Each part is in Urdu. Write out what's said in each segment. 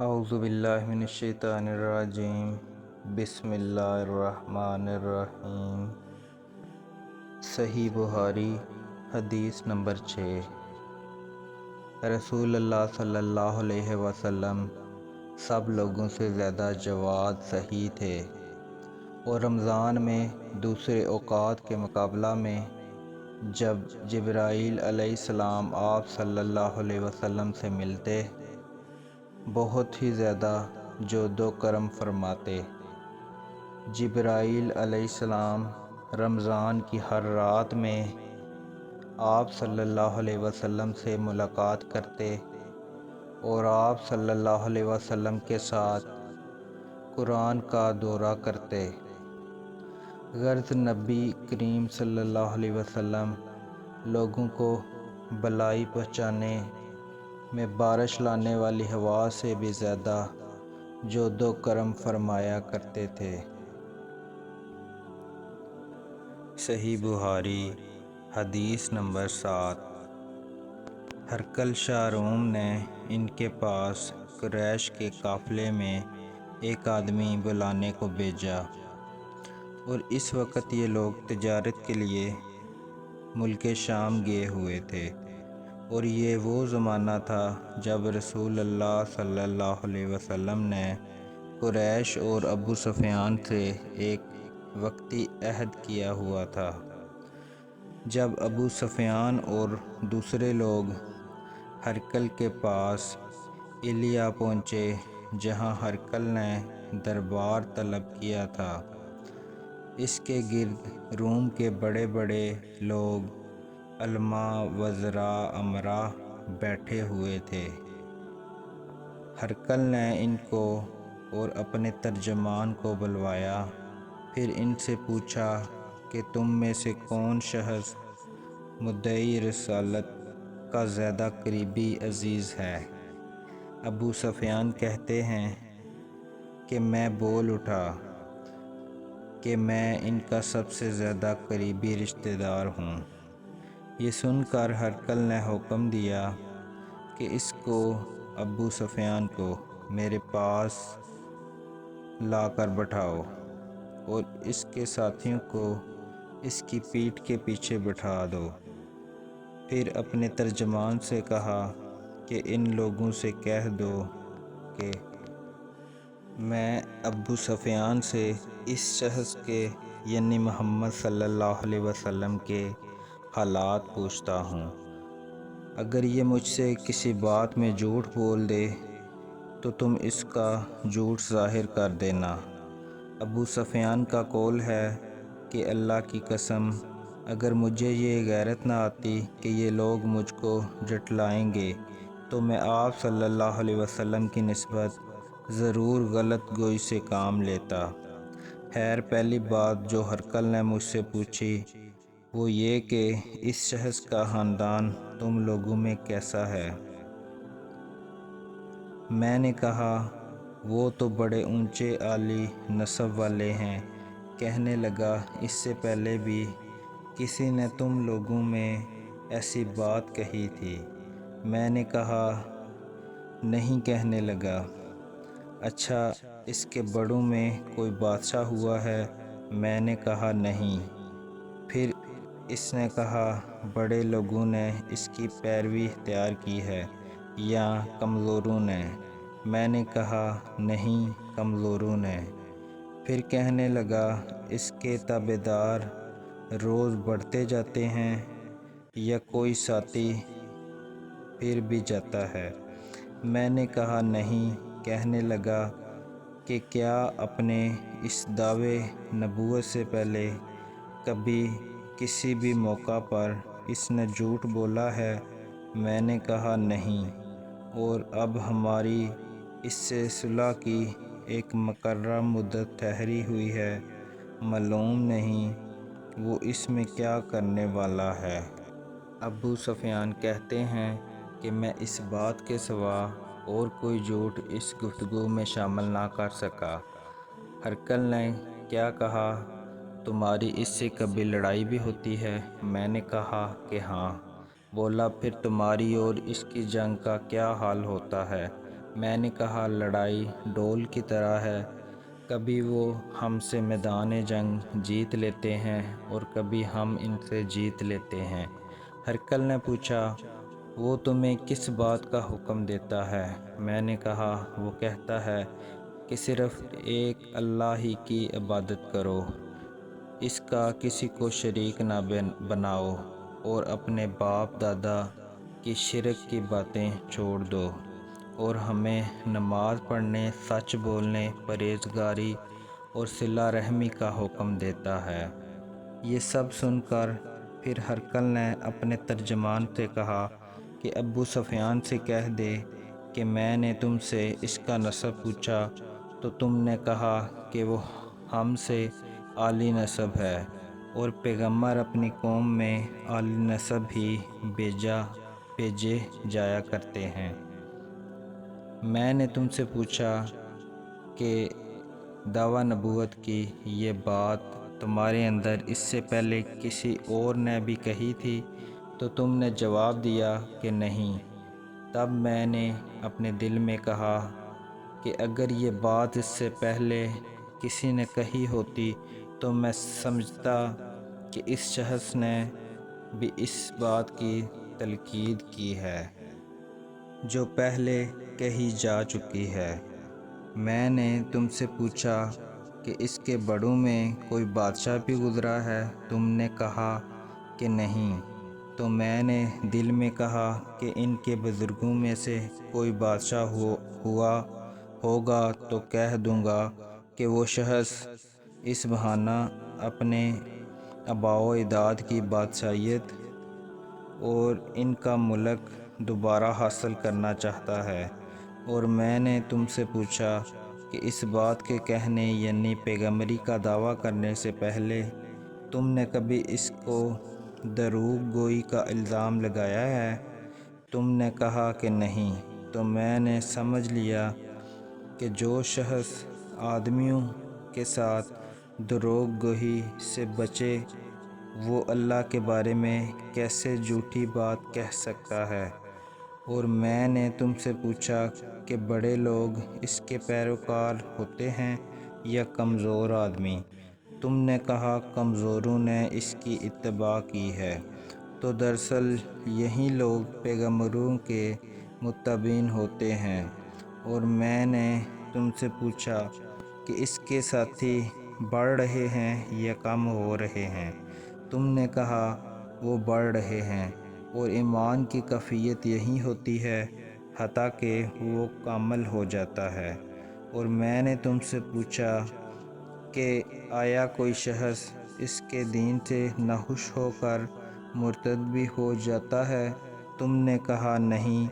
اعوذ باللہ من الشیطان الرجیم بسم اللہ الرحمن الرحیم۔ صحیح بخاری حدیث نمبر 6۔ رسول اللہ صلی اللہ علیہ وسلم سب لوگوں سے زیادہ جواد سخی تھے، اور رمضان میں دوسرے اوقات کے مقابلہ میں جب جبرائیل علیہ السلام آپ صلی اللہ علیہ وسلم سے ملتے بہت ہی زیادہ جود و کرم فرماتے۔ جبرائیل علیہ السلام رمضان کی ہر رات میں آپ صلی اللہ علیہ وسلم سے ملاقات کرتے اور آپ صلی اللہ علیہ وسلم کے ساتھ قرآن کا دورہ کرتے۔ غرض نبی کریم صلی اللہ علیہ وسلم لوگوں کو بھلائی پہنچانے میں بارش لانے والی ہوا سے بھی زیادہ جود و کرم فرمایا کرتے تھے۔ صحیح بخاری حدیث نمبر 7۔ ہرقل شاہ روم نے ان کے پاس قریش کے قافلے میں ایک آدمی بلانے کو بھیجا، اور اس وقت یہ لوگ تجارت کے لیے ملک شام گئے ہوئے تھے، اور یہ وہ زمانہ تھا جب رسول اللہ صلی اللہ علیہ وسلم نے قریش اور ابو سفیان سے ایک وقتی عہد کیا ہوا تھا۔ جب ابو سفیان اور دوسرے لوگ ہرقل کے پاس ایلیا پہنچے، جہاں ہرقل نے دربار طلب کیا تھا، اس کے گرد روم کے بڑے بڑے لوگ، علماء، وزراء، امراء بیٹھے ہوئے تھے۔ ہرقل نے ان کو اور اپنے ترجمان کو بلوایا، پھر ان سے پوچھا کہ تم میں سے کون شخص مدعی رسالت کا زیادہ قریبی عزیز ہے؟ ابو سفیان کہتے ہیں کہ میں بول اٹھا کہ میں ان کا سب سے زیادہ قریبی رشتہ دار ہوں۔ یہ سن کر ہرقل نے حکم دیا کہ اس کو، ابو سفیان کو، میرے پاس لا کر بٹھاؤ، اور اس کے ساتھیوں کو اس کی پیٹھ کے پیچھے بٹھا دو۔ پھر اپنے ترجمان سے کہا کہ ان لوگوں سے کہہ دو کہ میں ابو سفیان سے اس شخص کے یعنی محمد صلی اللہ علیہ وسلم کے حالات پوچھتا ہوں۔ اگر یہ مجھ سے کسی بات میں جھوٹ بول دے تو تم اس کا جھوٹ ظاہر کر دینا۔ ابو سفیان کا قول ہے کہ اللہ کی قسم، اگر مجھے یہ غیرت نہ آتی کہ یہ لوگ مجھ کو جھٹلائیں گے تو میں آپ صلی اللہ علیہ وسلم کی نسبت ضرور غلط گوئی سے کام لیتا۔ خیر، پہلی بات جو ہرقل نے مجھ سے پوچھی وہ یہ کہ اس شخص کا خاندان تم لوگوں میں کیسا ہے؟ میں نے کہا وہ تو بڑے اونچے عالی نسب والے ہیں۔ کہنے لگا اس سے پہلے بھی کسی نے تم لوگوں میں ایسی بات کہی تھی؟ میں نے کہا نہیں۔ کہنے لگا اچھا، اس کے بڑوں میں کوئی بادشاہ ہوا ہے؟ میں نے کہا نہیں۔ پھر اس نے کہا بڑے لوگوں نے اس کی پیروی اختیار کی ہے یا کمزوروں نے؟ میں نے کہا نہیں، کمزوروں نے۔ پھر کہنے لگا اس کے تابعدار روز بڑھتے جاتے ہیں یا کوئی ساتھی پھر بھی جاتا ہے؟ میں نے کہا نہیں۔ کہنے لگا کہ کیا اپنے اس دعوے نبوت سے پہلے کبھی کسی بھی موقع پر اس نے جھوٹ بولا ہے؟ میں نے کہا نہیں۔ اور اب ہماری اس سے صلح کی ایک مقررہ مدت ٹھہری ہوئی ہے، معلوم نہیں وہ اس میں کیا کرنے والا ہے۔ ابو سفیان کہتے ہیں کہ میں اس بات کے سوا اور کوئی جھوٹ اس گفتگو میں شامل نہ کر سکا۔ ہرقل نے کیا کہا تمہاری اس سے کبھی لڑائی بھی ہوتی ہے؟ میں نے کہا کہ ہاں۔ بولا پھر تمہاری اور اس کی جنگ کا کیا حال ہوتا ہے؟ میں نے کہا لڑائی ڈول کی طرح ہے، کبھی وہ ہم سے میدان جنگ جیت لیتے ہیں اور کبھی ہم ان سے جیت لیتے ہیں۔ ہرکل نے پوچھا وہ تمہیں کس بات کا حکم دیتا ہے؟ میں نے کہا وہ کہتا ہے کہ صرف ایک اللہ ہی کی عبادت کرو، اس کا کسی کو شریک نہ بناؤ اور اپنے باپ دادا کی شرک کی باتیں چھوڑ دو، اور ہمیں نماز پڑھنے، سچ بولنے، پرہیزگاری اور صلہ رحمی کا حکم دیتا ہے۔ یہ سب سن کر پھر ہرکل نے اپنے ترجمان سے کہا کہ ابو سفیان سے کہہ دے کہ میں نے تم سے اس کا نسب پوچھا تو تم نے کہا کہ وہ ہم سے عالی نسب ہے، اور پیغمبر اپنی قوم میں عالی نسب ہی بھیجے جایا کرتے ہیں۔ میں نے تم سے پوچھا کہ دعویٰ نبوت کی یہ بات تمہارے اندر اس سے پہلے کسی اور نے بھی کہی تھی تو تم نے جواب دیا کہ نہیں۔ تب میں نے اپنے دل میں کہا کہ اگر یہ بات اس سے پہلے کسی نے کہی ہوتی تو میں سمجھتا کہ اس شخص نے بھی اس بات کی تلقین کی ہے جو پہلے کہی جا چکی ہے۔ میں نے تم سے پوچھا کہ اس کے بڑوں میں کوئی بادشاہ بھی گزرا ہے؟ تم نے کہا کہ نہیں۔ تو میں نے دل میں کہا کہ ان کے بزرگوں میں سے کوئی بادشاہ ہوا ہوگا تو کہہ دوں گا کہ وہ شخص اس بہانہ اپنے آباء و اجداد کی بادشاہیت اور ان کا ملک دوبارہ حاصل کرنا چاہتا ہے۔ اور میں نے تم سے پوچھا کہ اس بات کے کہنے یعنی پیغمبری کا دعویٰ کرنے سے پہلے تم نے کبھی اس کو دروغ گوئی کا الزام لگایا ہے؟ تم نے کہا کہ نہیں۔ تو میں نے سمجھ لیا کہ جو شخص آدمیوں کے ساتھ دروغ گوئی سے بچے وہ اللہ کے بارے میں کیسے جھوٹی بات کہہ سکتا ہے۔ اور میں نے تم سے پوچھا کہ بڑے لوگ اس کے پیروکار ہوتے ہیں یا کمزور آدمی؟ تم نے کہا کمزوروں نے اس کی اتباع کی ہے۔ تو دراصل یہی لوگ پیغمبروں کے متبعین ہوتے ہیں۔ اور میں نے تم سے پوچھا کہ اس کے ساتھی بڑھ رہے ہیں یا کم ہو رہے ہیں؟ تم نے کہا وہ بڑھ رہے ہیں، اور ایمان کی کیفیت یہی ہوتی ہے حتیٰ کہ وہ کامل ہو جاتا ہے۔ اور میں نے تم سے پوچھا کہ آیا کوئی شخص اس کے دین سے ناخوش ہو کر مرتد بھی ہو جاتا ہے؟ تم نے کہا نہیں۔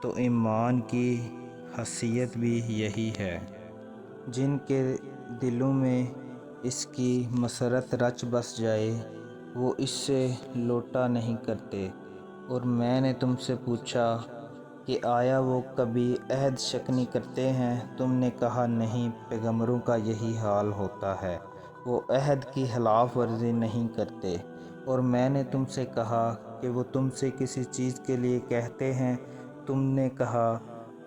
تو ایمان کی حیثیت بھی یہی ہے۔ جن کے دلوں میں اس کی مسرت رچ بس جائے وہ اس سے لوٹا نہیں کرتے۔ اور میں نے تم سے پوچھا کہ آیا وہ کبھی عہد شکنی کرتے ہیں؟ تم نے کہا نہیں، پیغمبروں کا یہی حال ہوتا ہے، وہ عہد کی خلاف ورزی نہیں کرتے۔ اور میں نے تم سے کہا کہ وہ تم سے کسی چیز کے لیے کہتے ہیں؟ تم نے کہا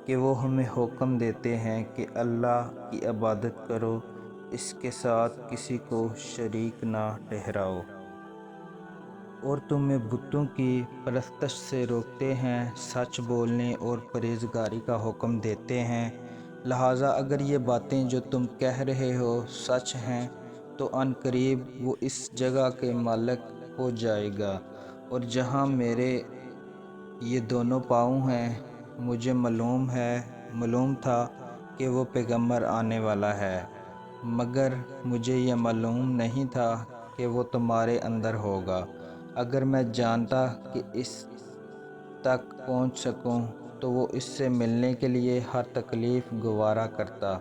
کہ وہ ہمیں حکم دیتے ہیں کہ اللہ کی عبادت کرو، اس کے ساتھ کسی کو شریک نہ ٹھہراؤ، اور تمہیں بتوں کی پرستش سے روکتے ہیں، سچ بولنے اور پرہیزگاری کا حکم دیتے ہیں۔ لہٰذا اگر یہ باتیں جو تم کہہ رہے ہو سچ ہیں تو عن قریب وہ اس جگہ کے مالک ہو جائے گا، اور جہاں میرے یہ دونوں پاؤں ہیں مجھے معلوم تھا کہ وہ پیغمبر آنے والا ہے، مگر مجھے یہ معلوم نہیں تھا کہ وہ تمہارے اندر ہوگا۔ اگر میں جانتا کہ اس تک پہنچ سکوں تو وہ اس سے ملنے کے لیے ہر تکلیف گوارا کرتا۔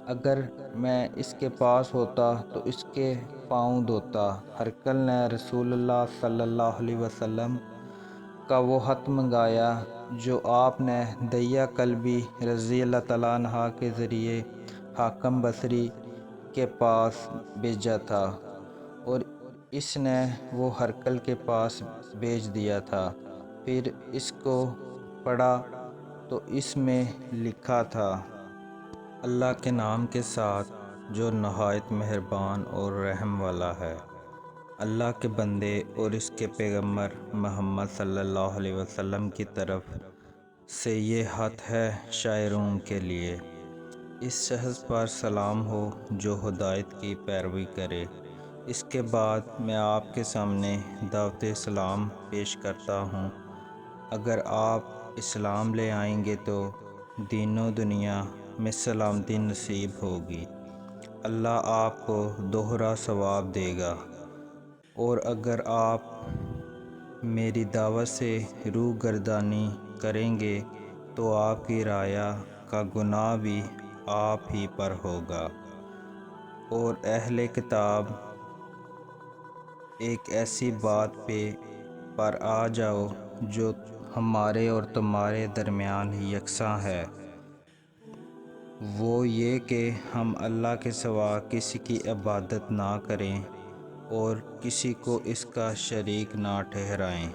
اگر میں اس کے پاس ہوتا تو اس کے پاؤں دھوتا۔ ہرکل نے رسول اللہ صلی اللہ علیہ وسلم کا وہ خط منگایا جو آپ نے دحیہ کلبی رضی اللہ تعالیٰ عنہ کے ذریعے حاکم بصری کے پاس بھیجا تھا، اور اس نے وہ ہرکل کے پاس بھیج دیا تھا۔ پھر اس کو پڑھا تو اس میں لکھا تھا، اللہ کے نام کے ساتھ جو نہایت مہربان اور رحم والا ہے۔ اللہ کے بندے اور اس کے پیغمبر محمد صلی اللہ علیہ وسلم کی طرف سے یہ خط ہے شاعروں کے لیے۔ اس شخص پر سلام ہو جو ہدایت کی پیروی کرے۔ اس کے بعد میں آپ کے سامنے دعوت اسلام پیش کرتا ہوں۔ اگر آپ اسلام لے آئیں گے تو دین و دنیا میں سلامتی نصیب ہوگی، اللہ آپ کو دوہرا ثواب دے گا، اور اگر آپ میری دعوت سے روح گردانی کریں گے تو آپ کی رعایا کا گناہ بھی آپ ہی پر ہوگا۔ اور اہل کتاب ایک ایسی بات پر آ جاؤ جو ہمارے اور تمہارے درمیان یکساں ہے، وہ یہ کہ ہم اللہ کے سوا کسی کی عبادت نہ کریں اور کسی کو اس کا شریک نہ ٹھہرائیں،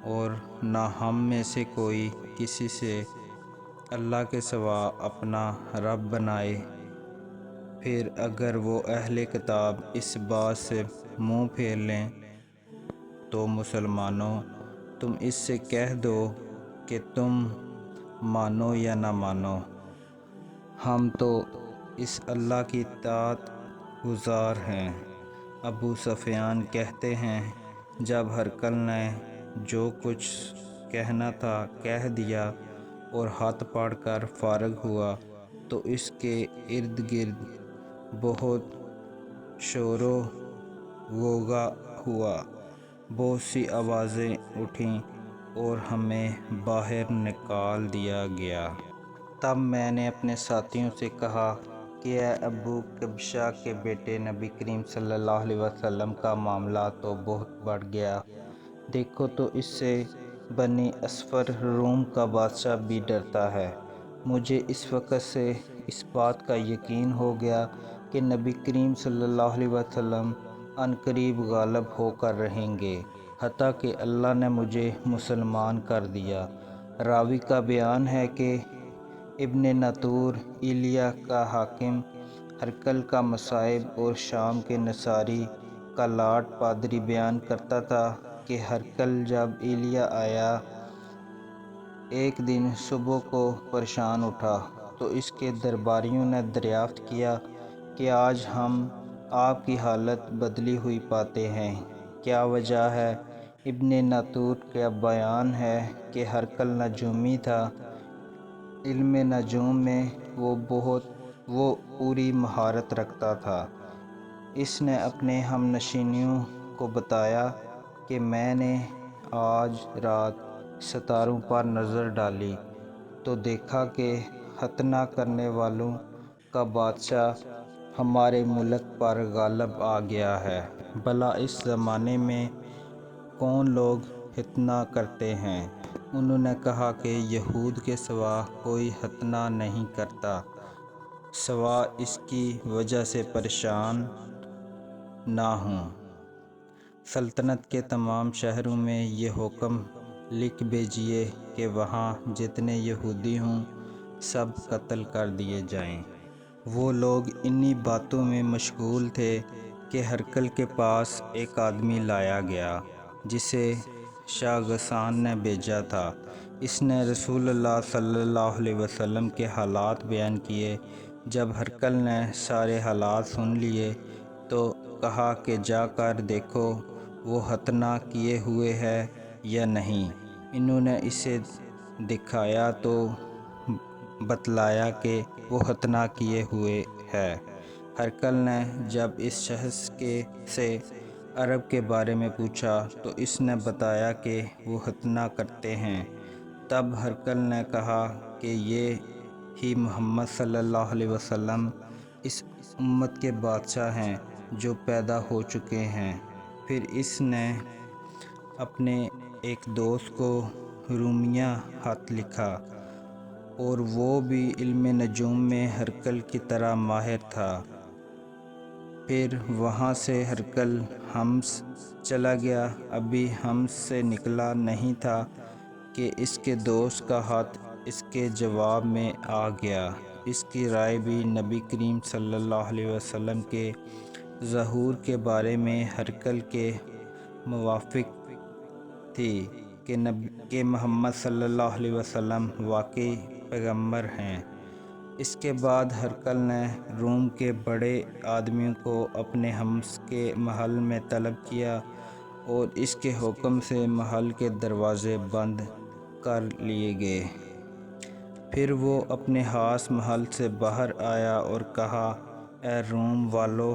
اور نہ ہم میں سے کوئی کسی سے اللہ کے سوا اپنا رب بنائے۔ پھر اگر وہ اہل کتاب اس بات سے منہ پھیر لیں تو مسلمانوں، تم اس سے کہہ دو کہ تم مانو یا نہ مانو، ہم تو اس اللہ کی اطاعت گزار ہیں۔ ابو سفیان کہتے ہیں، جب ہرقل نے جو کچھ کہنا تھا کہہ دیا اور ہاتھ پڑھ کر فارغ ہوا تو اس کے ارد گرد بہت شور و غوغا ہوا، بہت سی آوازیں اٹھیں اور ہمیں باہر نکال دیا گیا۔ تب میں نے اپنے ساتھیوں سے کہا کہ اے ابو قبشہ کے بیٹے، نبی کریم صلی اللہ علیہ وسلم کا معاملہ تو بہت بڑھ گیا، دیکھو تو اس سے بنی اصفر روم کا بادشاہ بھی ڈرتا ہے۔ مجھے اس وقت سے اس بات کا یقین ہو گیا کہ نبی کریم صلی اللہ علیہ وسلم عنقریب غالب ہو کر رہیں گے، حتیٰ کہ اللہ نے مجھے مسلمان کر دیا۔ راوی کا بیان ہے کہ ابن ناطور ایلیا کا حاکم ہرقل کا مصائب اور شام کے نصاری کا لاٹ پادری بیان کرتا تھا کہ ہرقل جب ایلیا آیا ایک دن صبح کو پریشان اٹھا تو اس کے درباریوں نے دریافت کیا کہ آج ہم آپ کی حالت بدلی ہوئی پاتے ہیں، کیا وجہ ہے؟ ابن ناطور کا بیان ہے کہ ہرقل نجومی تھا، علم نجوم میں وہ پوری مہارت رکھتا تھا۔ اس نے اپنے ہم نشینوں کو بتایا کہ میں نے آج رات ستاروں پر نظر ڈالی تو دیکھا کہ ختنہ کرنے والوں کا بادشاہ ہمارے ملک پر غالب آ گیا ہے۔ بھلا اس زمانے میں کون لوگ ختنہ کرتے ہیں؟ انہوں نے کہا کہ یہود کے سوا کوئی ختنہ نہیں کرتا، سوا اس کی وجہ سے پریشان نہ ہوں۔ سلطنت کے تمام شہروں میں یہ حکم لکھ بھیجیے کہ وہاں جتنے یہودی ہوں سب قتل کر دیے جائیں۔ وہ لوگ انہی باتوں میں مشغول تھے کہ ہرقل کے پاس ایک آدمی لایا گیا جسے شاہ غسان نے بھیجا تھا۔ اس نے رسول اللہ صلی اللہ علیہ وسلم کے حالات بیان کیے۔ جب ہرقل نے سارے حالات سن لیے تو کہا کہ جا کر دیکھو وہ ختنہ کیے ہوئے ہے یا نہیں۔ انہوں نے اسے دکھایا تو بتلایا کہ وہ ختنہ کیے ہوئے ہے۔ ہرقل نے جب اس شخص سے عرب کے بارے میں پوچھا تو اس نے بتایا کہ وہ ختنہ کرتے ہیں۔ تب ہرقل نے کہا کہ یہ ہی محمد صلی اللہ علیہ وسلم اس امت کے بادشاہ ہیں جو پیدا ہو چکے ہیں۔ پھر اس نے اپنے ایک دوست کو رومیہ خط لکھا، اور وہ بھی علم نجوم میں ہرقل کی طرح ماہر تھا۔ پھر وہاں سے ہرقل حمص چلا گیا۔ ابھی حمص سے نکلا نہیں تھا کہ اس کے دوست کا خط اس کے جواب میں آ گیا۔ اس کی رائے بھی نبی کریم صلی اللہ علیہ وسلم کے ظہور کے بارے میں ہرقل کے موافق تھی کہ محمد صلی اللہ علیہ وسلم واقعی پیغمبر ہیں۔ اس کے بعد ہرقل نے روم کے بڑے آدمیوں کو اپنے حبس کے محل میں طلب کیا اور اس کے حکم سے محل کے دروازے بند کر لیے گئے۔ پھر وہ اپنے خاص محل سے باہر آیا اور کہا، اے روم والو،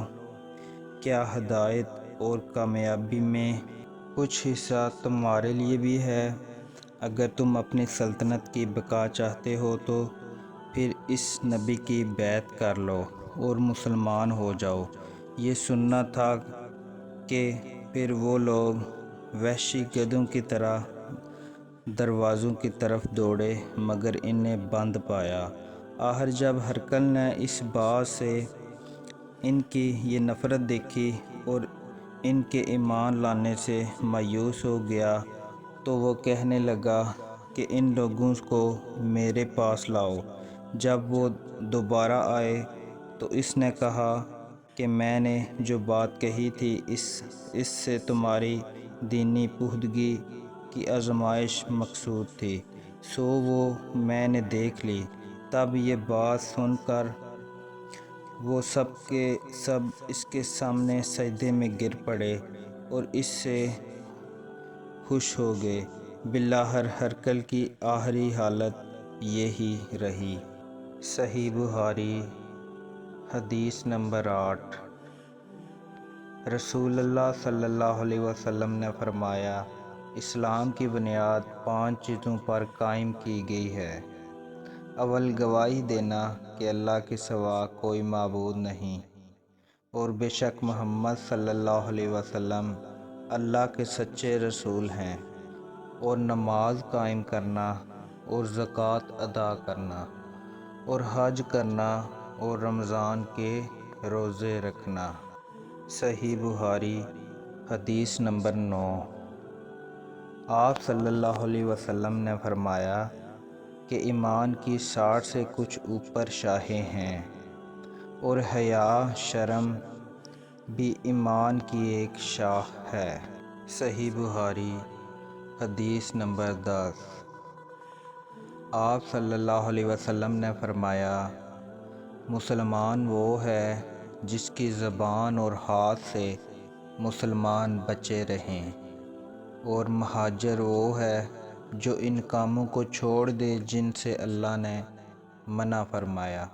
کیا ہدایت اور کامیابی میں کچھ حصہ تمہارے لیے بھی ہے؟ اگر تم اپنی سلطنت کی بقا چاہتے ہو تو پھر اس نبی کی بیعت کر لو اور مسلمان ہو جاؤ۔ یہ سننا تھا کہ پھر وہ لوگ وحشی گدھوں کی طرح دروازوں کی طرف دوڑے مگر انہیں بند پایا۔ آخر جب ہرقل نے اس بات سے ان کی یہ نفرت دیکھی اور ان کے ایمان لانے سے مایوس ہو گیا تو وہ کہنے لگا کہ ان لوگوں کو میرے پاس لاؤ۔ جب وہ دوبارہ آئے تو اس نے کہا کہ میں نے جو بات کہی تھی اس سے تمہاری دینی پختگی کی آزمائش مقصود تھی، سو وہ میں نے دیکھ لی۔ تب یہ بات سن کر وہ سب کے سب اس کے سامنے سجدے میں گر پڑے اور اس سے خوش ہو گئے۔ بالآخر ہرقل کی آخری حالت یہی رہی۔ صحیح بخاری حدیث نمبر 8۔ رسول اللہ صلی اللہ علیہ وسلم نے فرمایا، اسلام کی بنیاد 5 چیزوں پر قائم کی گئی ہے۔ اول، گواہی دینا کہ اللہ کے سوا کوئی معبود نہیں اور بے شک محمد صلی اللہ علیہ وسلم اللہ کے سچے رسول ہیں، اور نماز قائم کرنا اور زکوٰۃ ادا کرنا اور حج کرنا اور رمضان کے روزے رکھنا۔ صحیح بخاری حدیث نمبر 9۔ آپ صلی اللہ علیہ وسلم نے فرمایا کہ ایمان کی 60 سے کچھ اوپر شاخیں ہیں، اور حیا شرم بھی ایمان کی ایک شاخ ہے۔ صحیح بخاری حدیث نمبر 10۔ آپ صلی اللہ علیہ وسلم نے فرمایا، مسلمان وہ ہے جس کی زبان اور ہاتھ سے مسلمان بچے رہیں، اور مہاجر وہ ہے جو ان کاموں کو چھوڑ دے جن سے اللہ نے منع فرمایا۔